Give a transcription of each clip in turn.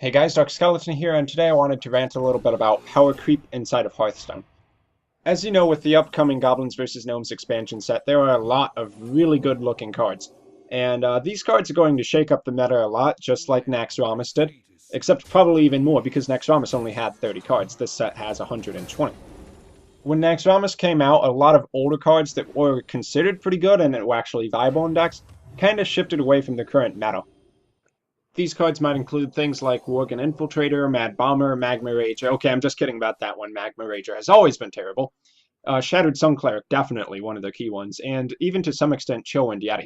Hey guys, Darkskeleton here, and today I wanted to rant a little bit about power creep inside of Hearthstone. As you know, with the upcoming Goblins vs. Gnomes expansion set, there are a lot of really good looking cards. And these cards are going to shake up the meta a lot, just like Naxxramas did, except probably even more because Naxxramas only had 30 cards. This set has 120. When Naxxramas came out, a lot of older cards that were considered pretty good and that were actually viable in decks kind of shifted away from the current meta. These cards might include things like Worgen Infiltrator, Mad Bomber, Magma Rager. Okay, I'm just kidding about that one. Magma Rager has always been terrible. Shattered Sun Cleric, definitely one of the key ones, and even to some extent Chillwind Yeti.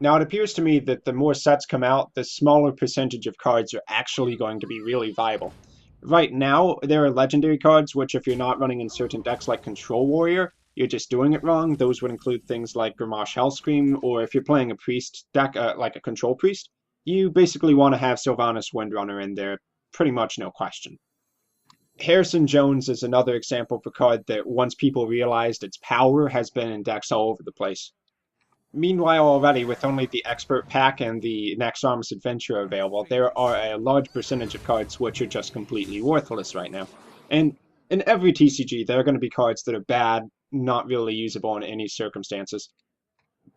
Now, it appears to me that the more sets come out, the smaller percentage of cards are actually going to be really viable. Right now, there are legendary cards, which if you're not running in certain decks like Control Warrior, you're just doing it wrong. Those would include things like Gramash Hellscream, or if you're playing a priest deck, like a Control Priest, you basically want to have Sylvanas Windrunner in there, pretty much no question. Harrison Jones is another example of a card that once people realized its power has been in decks all over the place. Meanwhile, already with only the Expert Pack and the Naxxramas Adventure available, there are a large percentage of cards which are just completely worthless right now. And in every TCG, there are going to be cards that are bad, not really usable in any circumstances.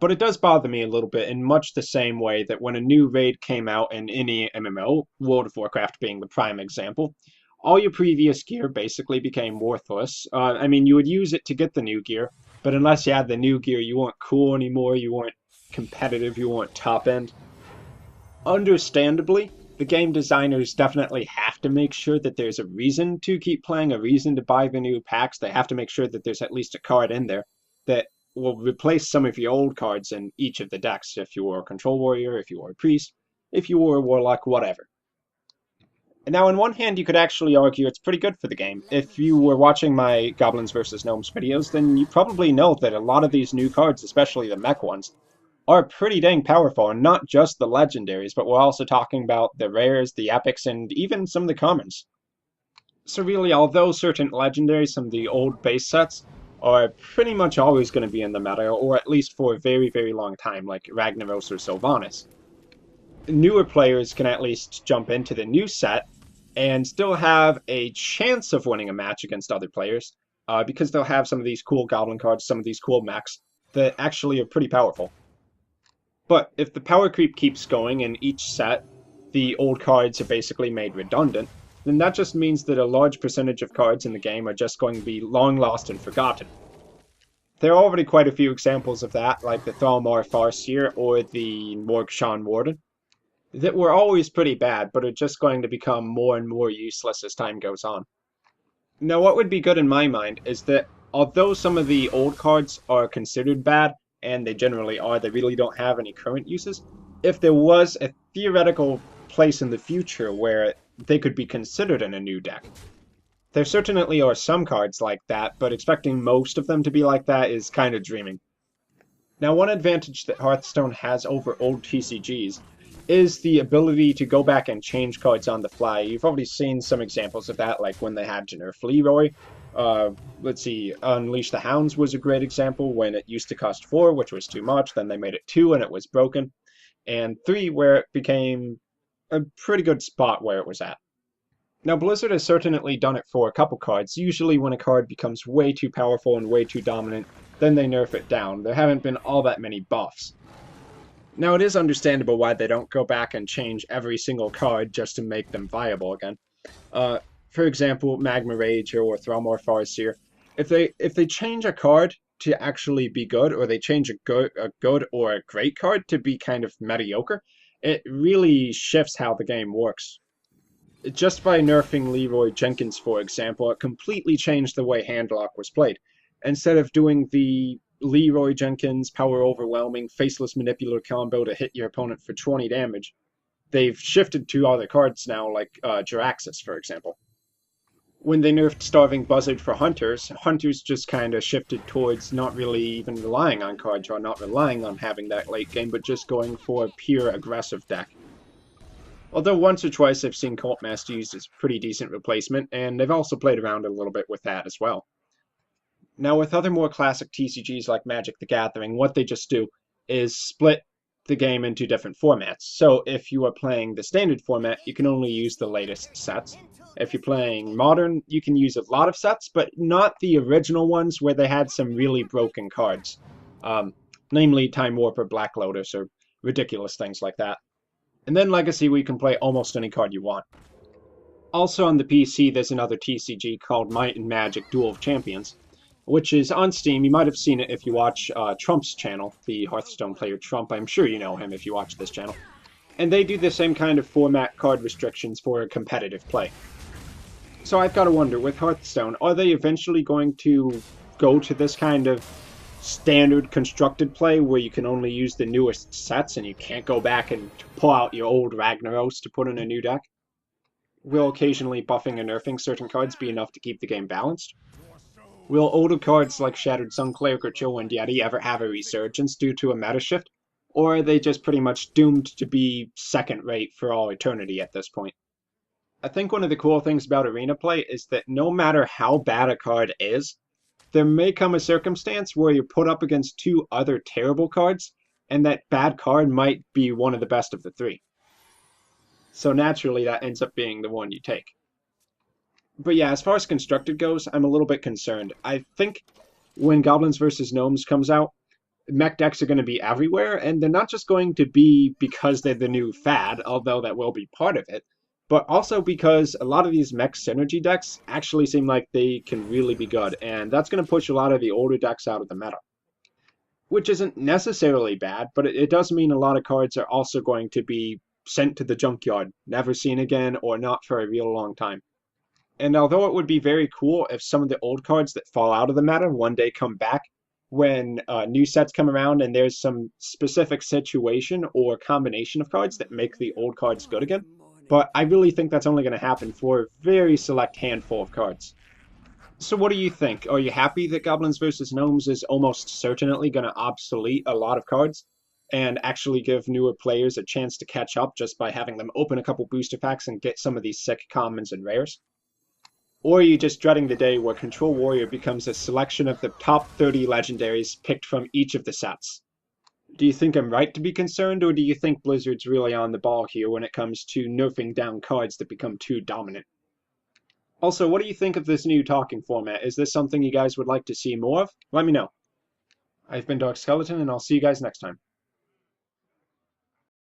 But it does bother me a little bit in much the same way that when a new raid came out in any MMO, World of Warcraft being the prime example, all your previous gear basically became worthless. I mean, you would use it to get the new gear, but unless you had the new gear, you weren't cool anymore, you weren't competitive, you weren't top end. Understandably, the game designers definitely have to make sure that there's a reason to keep playing, a reason to buy the new packs. They have to make sure that there's at least a card in there that will replace some of your old cards in each of the decks if you were a Control Warrior, if you were a Priest, if you were a Warlock, whatever. And now, on one hand, you could actually argue it's pretty good for the game. If you were watching my Goblins vs. Gnomes videos, then you probably know that a lot of these new cards, especially the mech ones, are pretty dang powerful, and not just the legendaries, but we're also talking about the rares, the epics, and even some of the commons. So really, although certain legendaries, some of the old base sets, are pretty much always going to be in the meta, or at least for a very, very long time, like Ragnaros or Sylvanas, newer players can at least jump into the new set and still have a chance of winning a match against other players, because they'll have some of these cool goblin cards, some of these cool mechs, that actually are pretty powerful. But if the power creep keeps going in each set, the old cards are basically made redundant, then that just means that a large percentage of cards in the game are just going to be long lost and forgotten. There are already quite a few examples of that, like the Thalmor Farseer or the Morgshan Warden, that were always pretty bad, but are just going to become more and more useless as time goes on. Now, what would be good in my mind is that although some of the old cards are considered bad, and they generally are, they really don't have any current uses, if there was a theoretical place in the future where they could be considered in a new deck. There certainly are some cards like that, but expecting most of them to be like that is kind of dreaming. Now, one advantage that Hearthstone has over old TCGs is the ability to go back and change cards on the fly. You've already seen some examples of that, like when they had to nerf Leroy. Let's see, Unleash the Hounds was a great example when it used to cost 4, which was too much, then they made it 2 and it was broken, and 3 where it became a pretty good spot where it was at. Now, Blizzard has certainly done it for a couple cards. Usually when a card becomes way too powerful and way too dominant, then they nerf it down. There haven't been all that many buffs. Now, it is understandable why they don't go back and change every single card just to make them viable again. For example, Magma Rage or Thalmor Farseer. If they change a card to actually be good, or they change a good or a great card to be kind of mediocre, it really shifts how the game works. Just by nerfing Leroy Jenkins, for example, it completely changed the way Handlock was played. Instead of doing the Leroy Jenkins power overwhelming faceless manipulator combo to hit your opponent for 20 damage, they've shifted to other cards now, like Jiraxis, for example. When they nerfed Starving Buzzard for Hunters, Hunters just kind of shifted towards not really even relying on card draw, not relying on having that late game, but just going for a pure aggressive deck. Although once or twice I've seen Cult Master used as a pretty decent replacement, and they've also played around a little bit with that as well. Now, with other more classic TCGs like Magic the Gathering, what they just do is split the game into different formats. So if you are playing the standard format, you can only use the latest sets. If you're playing modern, you can use a lot of sets, but not the original ones where they had some really broken cards. Um, Namely Time Warper, Black Lotus, or ridiculous things like that. And then Legacy, where you can play almost any card you want. Also on the PC, there's another TCG called Might and Magic Duel of Champions, which is on Steam. You might have seen it if you watch Trump's channel, the Hearthstone player Trump. I'm sure you know him if you watch this channel. And they do the same kind of format card restrictions for competitive play. So I've got to wonder, with Hearthstone, are they eventually going to go to this kind of standard constructed play where you can only use the newest sets and you can't go back and pull out your old Ragnaros to put in a new deck? Will occasionally buffing and nerfing certain cards be enough to keep the game balanced? Will older cards like Shattered Sun Cleric or Chillwind Yeti ever have a resurgence due to a meta shift? Or are they just pretty much doomed to be second rate for all eternity at this point? I think one of the cool things about arena play is that no matter how bad a card is, there may come a circumstance where you're put up against two other terrible cards, and that bad card might be one of the best of the three. So naturally, that ends up being the one you take. But yeah, as far as constructed goes, I'm a little bit concerned. I think when Goblins vs. Gnomes comes out, mech decks are going to be everywhere, and they're not just going to be because they're the new fad, although that will be part of it, but also because a lot of these mech synergy decks actually seem like they can really be good, and that's going to push a lot of the older decks out of the meta. Which isn't necessarily bad, but it does mean a lot of cards are also going to be sent to the junkyard, never seen again, or not for a real long time. And although it would be very cool if some of the old cards that fall out of the meta one day come back when new sets come around and there's some specific situation or combination of cards that make the old cards good again, but I really think that's only going to happen for a very select handful of cards. So what do you think? Are you happy that Goblins vs. Gnomes is almost certainly going to obsolete a lot of cards and actually give newer players a chance to catch up just by having them open a couple booster packs and get some of these sick commons and rares? Or are you just dreading the day where Control Warrior becomes a selection of the top 30 legendaries picked from each of the sets? Do you think I'm right to be concerned, or do you think Blizzard's really on the ball here when it comes to nerfing down cards that become too dominant? Also, what do you think of this new talking format? Is this something you guys would like to see more of? Let me know. I've been Darkskeleton, and I'll see you guys next time.